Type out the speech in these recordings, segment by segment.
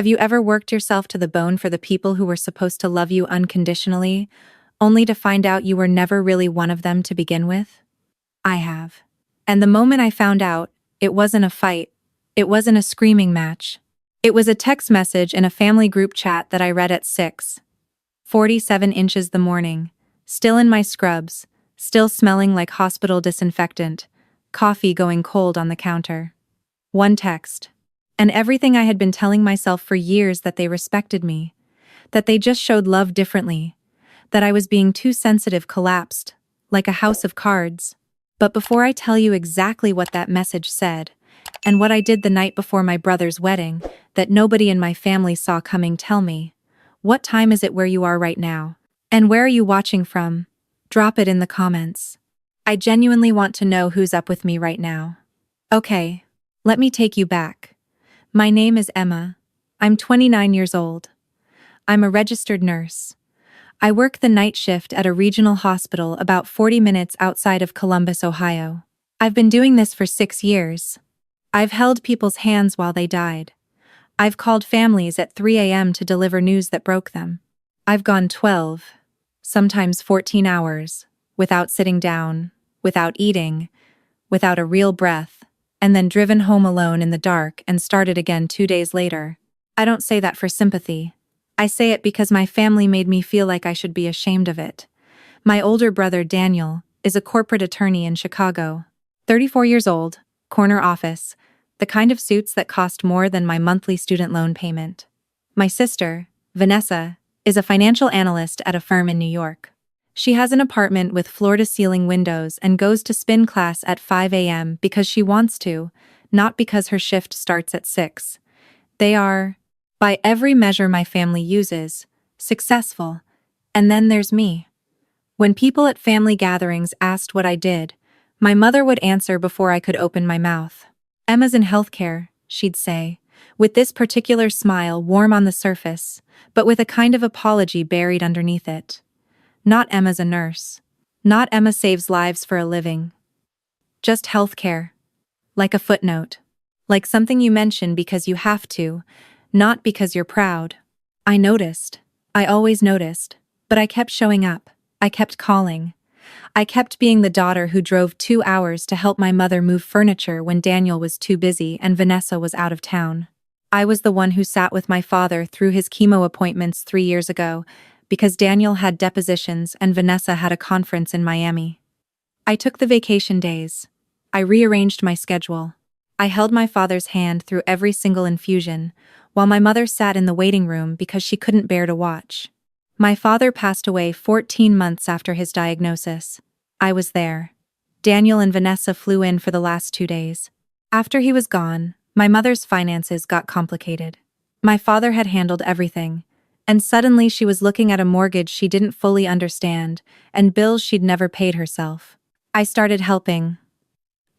Have you ever worked yourself to the bone for the people who were supposed to love you unconditionally, only to find out you were never really one of them to begin with? I have. And the moment I found out, it wasn't a fight. It wasn't a screaming match. It was a text message in a family group chat that I read at 6:47 inches the morning, still in my scrubs, still smelling like hospital disinfectant, coffee going cold on the counter. One text. And everything I had been telling myself for years, that they respected me, that they just showed love differently, that I was being too sensitive, collapsed, like a house of cards. But before I tell you exactly what that message said, and what I did the night before my brother's wedding, that nobody in my family saw coming, tell me, what time is it where you are right now? And where are you watching from? Drop it in the comments. I genuinely want to know who's up with me right now. Okay, let me take you back. My name is Emma. I'm 29 years old. I'm a registered nurse. I work the night shift at a regional hospital about 40 minutes outside of Columbus, Ohio. I've been doing this for 6 years. I've held people's hands while they died. I've called families at 3 a.m. to deliver news that broke them. I've gone 12, sometimes 14 hours, without sitting down, without eating, without a real breath, and then driven home alone in the dark and started again 2 days later. I don't say that for sympathy. I say it because my family made me feel like I should be ashamed of it. My older brother, Daniel, is a corporate attorney in Chicago. 34 years old, corner office, the kind of suits that cost more than my monthly student loan payment. My sister, Vanessa, is a financial analyst at a firm in New York. She has an apartment with floor-to-ceiling windows and goes to spin class at 5 a.m. because she wants to, not because her shift starts at 6. They are, by every measure my family uses, successful. And then there's me. When people at family gatherings asked what I did, my mother would answer before I could open my mouth. Emma's in healthcare, she'd say, with this particular smile warm on the surface, but with a kind of apology buried underneath it. Not Emma's a nurse. Not Emma saves lives for a living. Just healthcare. Like a footnote. Like something you mention because you have to, not because you're proud. I noticed. I always noticed. But I kept showing up. I kept calling. I kept being the daughter who drove 2 hours to help my mother move furniture when Daniel was too busy and Vanessa was out of town. I was the one who sat with my father through his chemo appointments 3 years ago, because Daniel had depositions and Vanessa had a conference in Miami. I took the vacation days. I rearranged my schedule. I held my father's hand through every single infusion, while my mother sat in the waiting room because she couldn't bear to watch. My father passed away 14 months after his diagnosis. I was there. Daniel and Vanessa flew in for the last 2 days. After he was gone, my mother's finances got complicated. My father had handled everything, and suddenly she was looking at a mortgage she didn't fully understand, and bills she'd never paid herself. I started helping.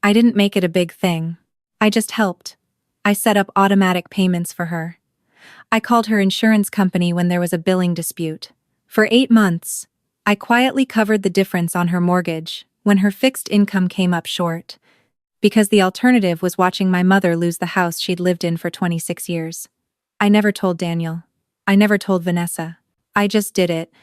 I didn't make it a big thing. I just helped. I set up automatic payments for her. I called her insurance company when there was a billing dispute. For 8 months, I quietly covered the difference on her mortgage when her fixed income came up short, because the alternative was watching my mother lose the house she'd lived in for 26 years. I never told Daniel. I never told Vanessa. I just did it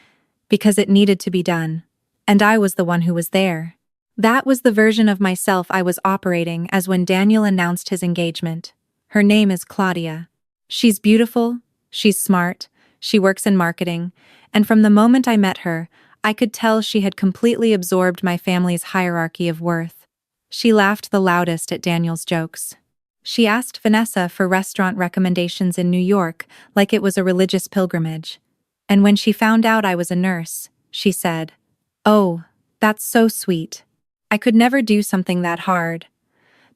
because it needed to be done, and I was the one who was there. That was the version of myself I was operating as when Daniel announced his engagement. Her name is Claudia. She's beautiful, she's smart, she works in marketing, and from the moment I met her, I could tell she had completely absorbed my family's hierarchy of worth. She laughed the loudest at Daniel's jokes. She asked Vanessa for restaurant recommendations in New York like it was a religious pilgrimage. And when she found out I was a nurse, she said, "Oh, that's so sweet. I could never do something that hard."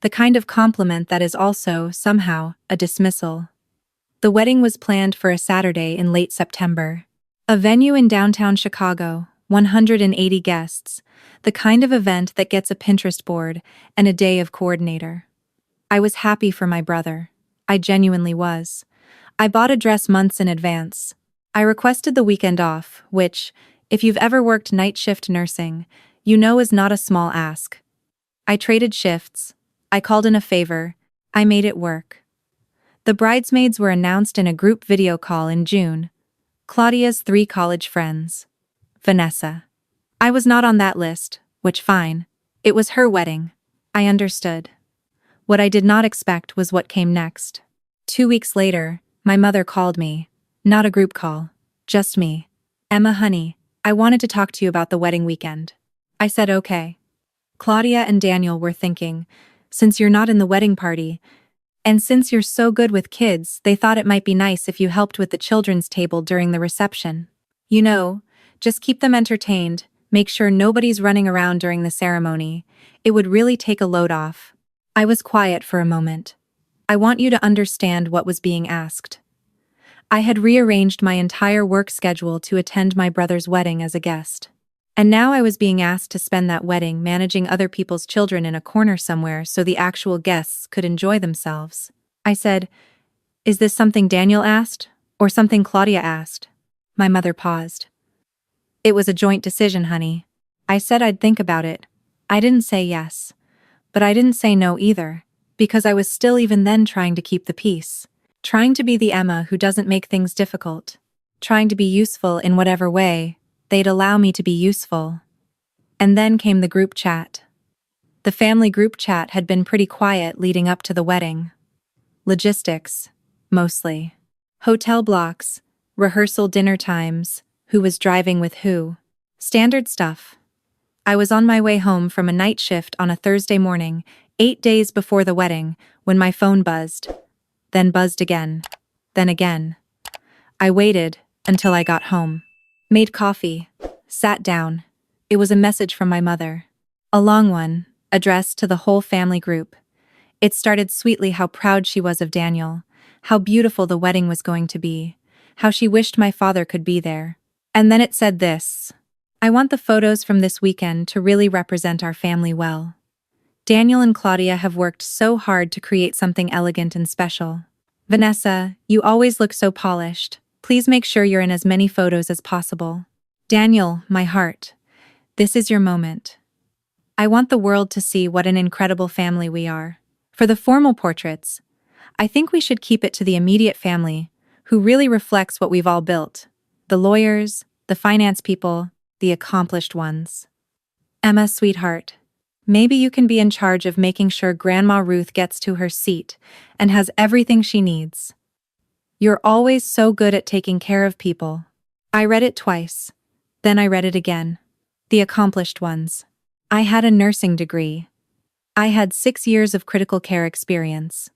The kind of compliment that is also, somehow, a dismissal. The wedding was planned for a Saturday in late September. A venue in downtown Chicago, 180 guests, the kind of event that gets a Pinterest board and a day of coordinator. I was happy for my brother. I genuinely was. I bought a dress months in advance. I requested the weekend off, which, if you've ever worked night shift nursing, you know is not a small ask. I traded shifts. I called in a favor. I made it work. The bridesmaids were announced in a group video call in June. Claudia's 3 college friends. Vanessa. I was not on that list, which fine. It was her wedding. I understood. What I did not expect was what came next. 2 weeks later, my mother called me. Not a group call. Just me. Emma, honey, I wanted to talk to you about the wedding weekend. I said okay. Claudia and Daniel were thinking, since you're not in the wedding party, and since you're so good with kids, they thought it might be nice if you helped with the children's table during the reception. You know, just keep them entertained, make sure nobody's running around during the ceremony. It would really take a load off. I was quiet for a moment. I want you to understand what was being asked. I had rearranged my entire work schedule to attend my brother's wedding as a guest. And now I was being asked to spend that wedding managing other people's children in a corner somewhere so the actual guests could enjoy themselves. I said, "Is this something Daniel asked, or something Claudia asked?" My mother paused. "It was a joint decision, honey." I said I'd think about it. I didn't say yes. But I didn't say no either, because I was still even then trying to keep the peace. Trying to be the Emma who doesn't make things difficult. Trying to be useful in whatever way they'd allow me to be useful. And then came the group chat. The family group chat had been pretty quiet leading up to the wedding. Logistics, mostly. Hotel blocks, rehearsal dinner times, who was driving with who. Standard stuff. I was on my way home from a night shift on a Thursday morning, 8 days before the wedding, when my phone buzzed. Then buzzed again. Then again. I waited until I got home. Made coffee. Sat down. It was a message from my mother. A long one, addressed to the whole family group. It started sweetly how proud she was of Daniel, how beautiful the wedding was going to be, how she wished my father could be there. And then it said this: "I want the photos from this weekend to really represent our family well. Daniel and Claudia have worked so hard to create something elegant and special. Vanessa, you always look so polished. Please make sure you're in as many photos as possible. Daniel, my heart, this is your moment. I want the world to see what an incredible family we are. For the formal portraits, I think we should keep it to the immediate family, who really reflects what we've all built. The lawyers, the finance people, the accomplished ones. Emma, sweetheart, maybe you can be in charge of making sure Grandma Ruth gets to her seat and has everything she needs. You're always so good at taking care of people." I read it twice. Then I read it again. The accomplished ones. I had a nursing degree. I had 6 years of critical care experience.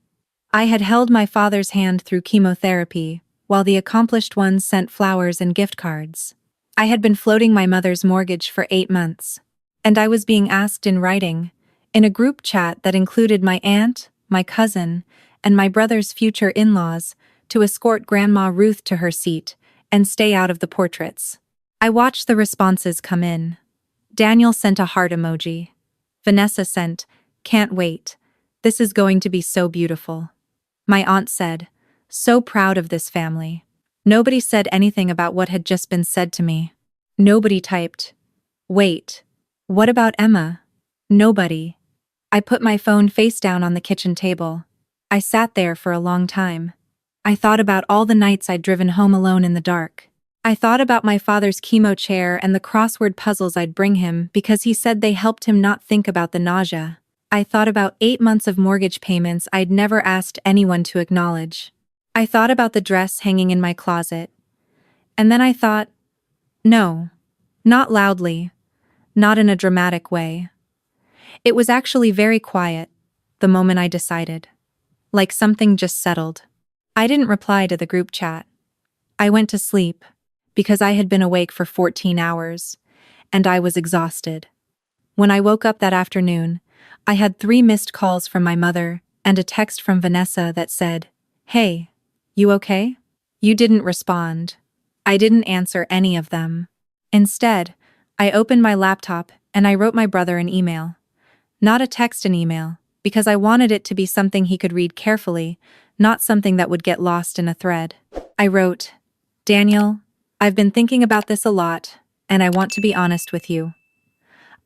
I had held my father's hand through chemotherapy, while the accomplished ones sent flowers and gift cards. I had been floating my mother's mortgage for 8 months. And I was being asked in writing, in a group chat that included my aunt, my cousin, and my brother's future in-laws, to escort Grandma Ruth to her seat and stay out of the portraits. I watched the responses come in. Daniel sent a heart emoji. Vanessa sent, "Can't wait. This is going to be so beautiful." My aunt said, "So proud of this family." Nobody said anything about what had just been said to me. Nobody typed, "Wait, what about Emma?" Nobody. I put my phone face down on the kitchen table. I sat there for a long time. I thought about all the nights I'd driven home alone in the dark. I thought about my father's chemo chair and the crossword puzzles I'd bring him because he said they helped him not think about the nausea. I thought about 8 months of mortgage payments I'd never asked anyone to acknowledge. I thought about the dress hanging in my closet. And then I thought, no, not loudly, not in a dramatic way. It was actually very quiet, the moment I decided. Like something just settled. I didn't reply to the group chat. I went to sleep, because I had been awake for 14 hours, and I was exhausted. When I woke up that afternoon, I had 3 missed calls from my mother and a text from Vanessa that said, "Hey, you okay?" You didn't respond. I didn't answer any of them. Instead, I opened my laptop and I wrote my brother an email. Not a text, an email, because I wanted it to be something he could read carefully, not something that would get lost in a thread. I wrote, "Daniel, I've been thinking about this a lot, and I want to be honest with you.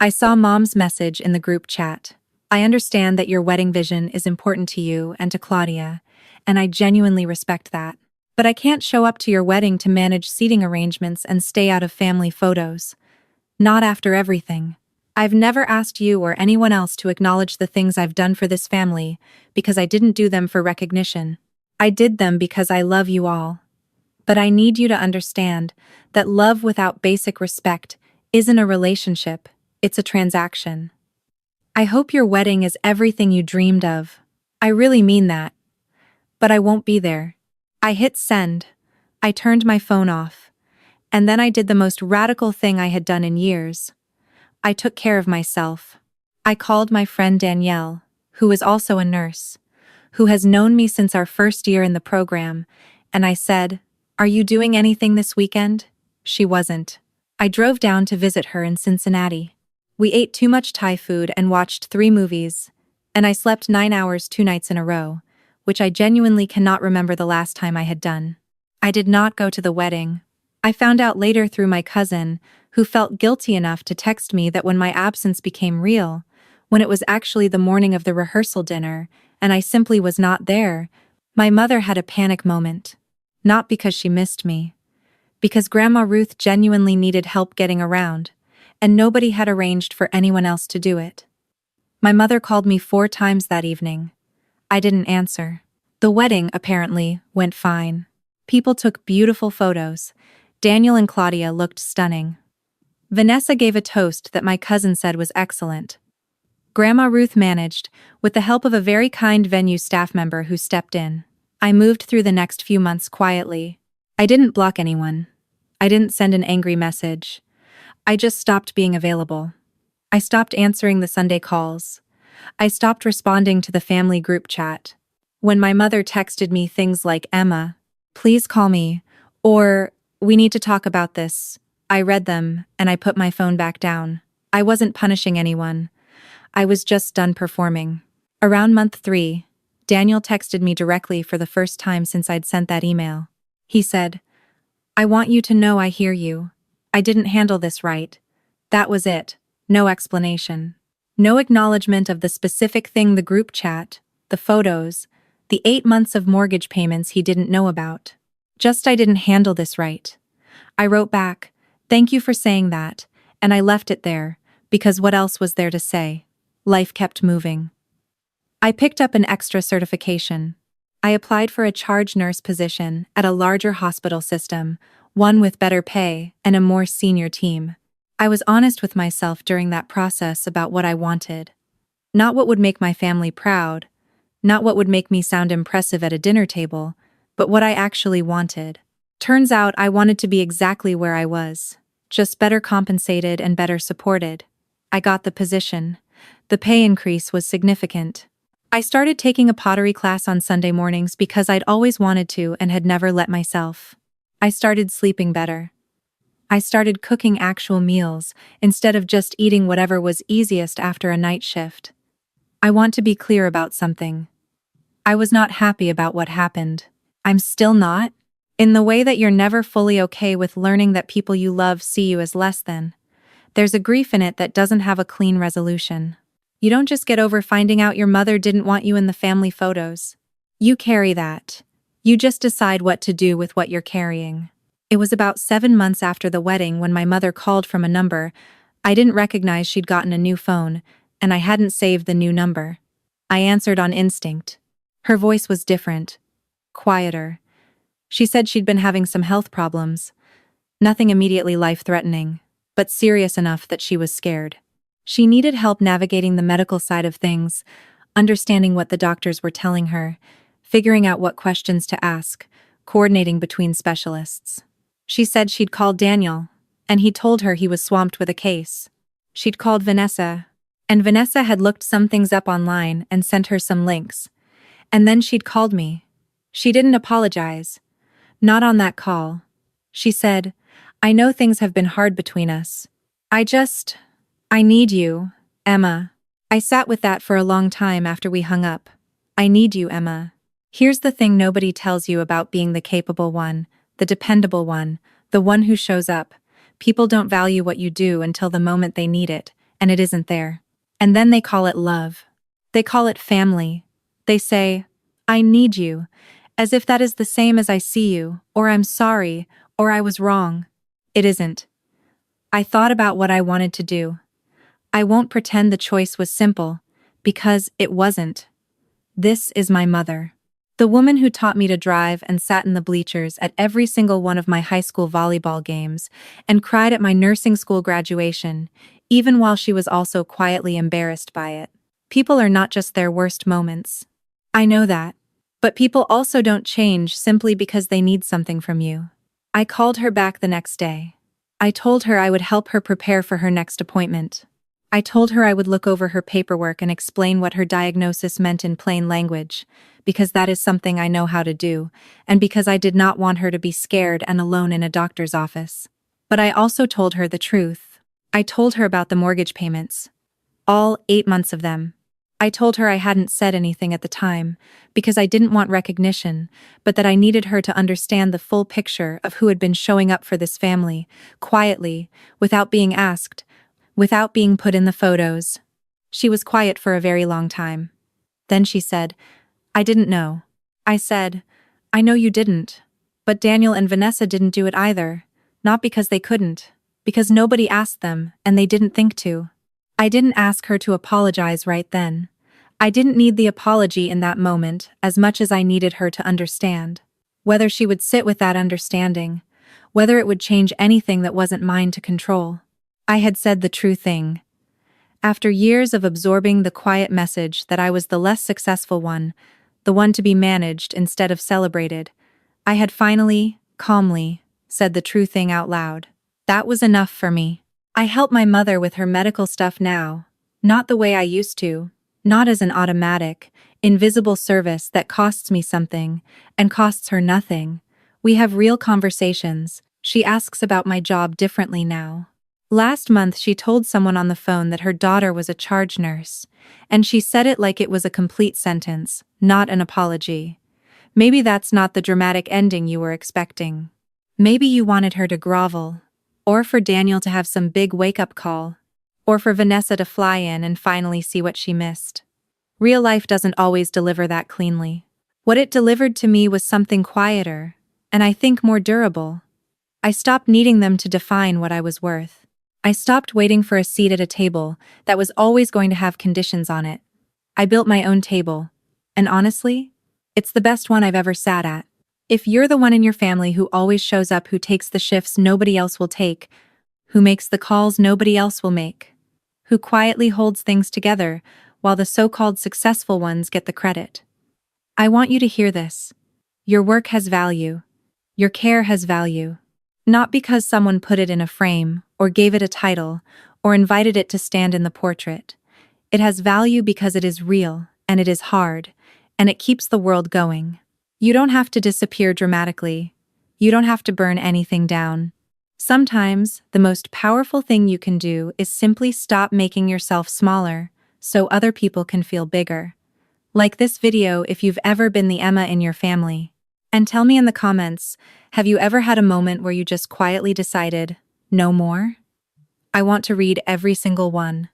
I saw Mom's message in the group chat. I understand that your wedding vision is important to you and to Claudia, and I genuinely respect that. But I can't show up to your wedding to manage seating arrangements and stay out of family photos. Not after everything. I've never asked you or anyone else to acknowledge the things I've done for this family because I didn't do them for recognition. I did them because I love you all. But I need you to understand that love without basic respect isn't a relationship, it's a transaction. I hope your wedding is everything you dreamed of. I really mean that. But I won't be there. I hit send. I turned my phone off. And then I did the most radical thing I had done in years. I took care of myself. I called my friend Danielle, who is also a nurse, who has known me since our first year in the program, and I said, "Are you doing anything this weekend?" She wasn't. I drove down to visit her in Cincinnati. We ate too much Thai food and watched 3 movies, and I slept 9 hours 2 nights in a row, which I genuinely cannot remember the last time I had done. I did not go to the wedding. I found out later through my cousin, who felt guilty enough to text me that when my absence became real, when it was actually the morning of the rehearsal dinner, and I simply was not there, my mother had a panic moment. Not because she missed me. Because Grandma Ruth genuinely needed help getting around, and nobody had arranged for anyone else to do it. My mother called me 4 times that evening. I didn't answer. The wedding, apparently, went fine. People took beautiful photos. Daniel and Claudia looked stunning. Vanessa gave a toast that my cousin said was excellent. Grandma Ruth managed, with the help of a very kind venue staff member who stepped in. I moved through the next few months quietly. I didn't block anyone. I didn't send an angry message. I just stopped being available. I stopped answering the Sunday calls. I stopped responding to the family group chat. When my mother texted me things like, "Emma, please call me," or "We need to talk about this," I read them and I put my phone back down. I wasn't punishing anyone. I was just done performing. Around month 3, Daniel texted me directly for the first time since I'd sent that email. He said, "I want you to know I hear you. I didn't handle this right." That was it. No explanation. No acknowledgement of the specific thing, the group chat, the photos, the 8 months of mortgage payments he didn't know about. Just I didn't handle this right. I wrote back, "Thank you for saying that," and I left it there, because what else was there to say? Life kept moving. I picked up an extra certification. I applied for a charge nurse position at a larger hospital system, one with better pay and a more senior team. I was honest with myself during that process about what I wanted. Not what would make my family proud, not what would make me sound impressive at a dinner table, but what I actually wanted. Turns out I wanted to be exactly where I was, just better compensated and better supported. I got the position. The pay increase was significant. I started taking a pottery class on Sunday mornings because I'd always wanted to and had never let myself. I started sleeping better. I started cooking actual meals instead of just eating whatever was easiest after a night shift. I want to be clear about something. I was not happy about what happened. I'm still not. In the way that you're never fully okay with learning that people you love see you as less than. There's a grief in it that doesn't have a clean resolution. You don't just get over finding out your mother didn't want you in the family photos. You carry that. You just decide what to do with what you're carrying. It was about 7 months after the wedding when my mother called from a number. I didn't recognize she'd gotten a new phone, and I hadn't saved the new number. I answered on instinct. Her voice was different, quieter. She said she'd been having some health problems. Nothing immediately life-threatening, but serious enough that she was scared. She needed help navigating the medical side of things, understanding what the doctors were telling her, figuring out what questions to ask, coordinating between specialists. She said she'd called Daniel, and he told her he was swamped with a case. She'd called Vanessa, and Vanessa had looked some things up online and sent her some links. And then she'd called me. She didn't apologize. Not on that call. She said, "I know things have been hard between us. I need you, Emma." I sat with that for a long time after we hung up. I need you, Emma. Here's the thing nobody tells you about being the capable one, the dependable one, the one who shows up. People don't value what you do until the moment they need it, and it isn't there. And then they call it love. They call it family. They say, I need you, as if that is the same as I see you, or I'm sorry, or I was wrong. It isn't. I thought about what I wanted to do. I won't pretend the choice was simple, because it wasn't. This is my mother. The woman who taught me to drive and sat in the bleachers at every single one of my high school volleyball games and cried at my nursing school graduation, even while she was also quietly embarrassed by it. People are not just their worst moments. I know that. But people also don't change simply because they need something from you. I called her back the next day. I told her I would help her prepare for her next appointment. I told her I would look over her paperwork and explain what her diagnosis meant in plain language, because that is something I know how to do, and because I did not want her to be scared and alone in a doctor's office. But I also told her the truth. I told her about the mortgage payments. All 8 months of them. I told her I hadn't said anything at the time, because I didn't want recognition, but that I needed her to understand the full picture of who had been showing up for this family, quietly, without being asked, without being put in the photos. She was quiet for a very long time. Then she said, "I didn't know." I said, "I know you didn't. But Daniel and Vanessa didn't do it either. Not because they couldn't. Because nobody asked them, and they didn't think to." I didn't ask her to apologize right then. I didn't need the apology in that moment as much as I needed her to understand. Whether she would sit with that understanding, whether it would change anything that wasn't mine to control. I had said the true thing. After years of absorbing the quiet message that I was the less successful one, the one to be managed instead of celebrated, I had finally, calmly, said the true thing out loud. That was enough for me. I help my mother with her medical stuff now, not the way I used to, not as an automatic, invisible service that costs me something and costs her nothing. We have real conversations. She asks about my job differently now. Last month she told someone on the phone that her daughter was a charge nurse, and she said it like it was a complete sentence, not an apology. Maybe that's not the dramatic ending you were expecting. Maybe you wanted her to grovel, or for Daniel to have some big wake-up call, or for Vanessa to fly in and finally see what she missed. Real life doesn't always deliver that cleanly. What it delivered to me was something quieter, and I think more durable. I stopped needing them to define what I was worth. I stopped waiting for a seat at a table that was always going to have conditions on it. I built my own table, and honestly, it's the best one I've ever sat at. If you're the one in your family who always shows up, who takes the shifts nobody else will take, who makes the calls nobody else will make, who quietly holds things together while the so-called successful ones get the credit, I want you to hear this. Your work has value. Your care has value. Not because someone put it in a frame, or gave it a title, or invited it to stand in the portrait. It has value because it is real, and it is hard, and it keeps the world going. You don't have to disappear dramatically. You don't have to burn anything down. Sometimes, the most powerful thing you can do is simply stop making yourself smaller, so other people can feel bigger. Like this video if you've ever been the Emma in your family. And tell me in the comments, have you ever had a moment where you just quietly decided, no more? I want to read every single one.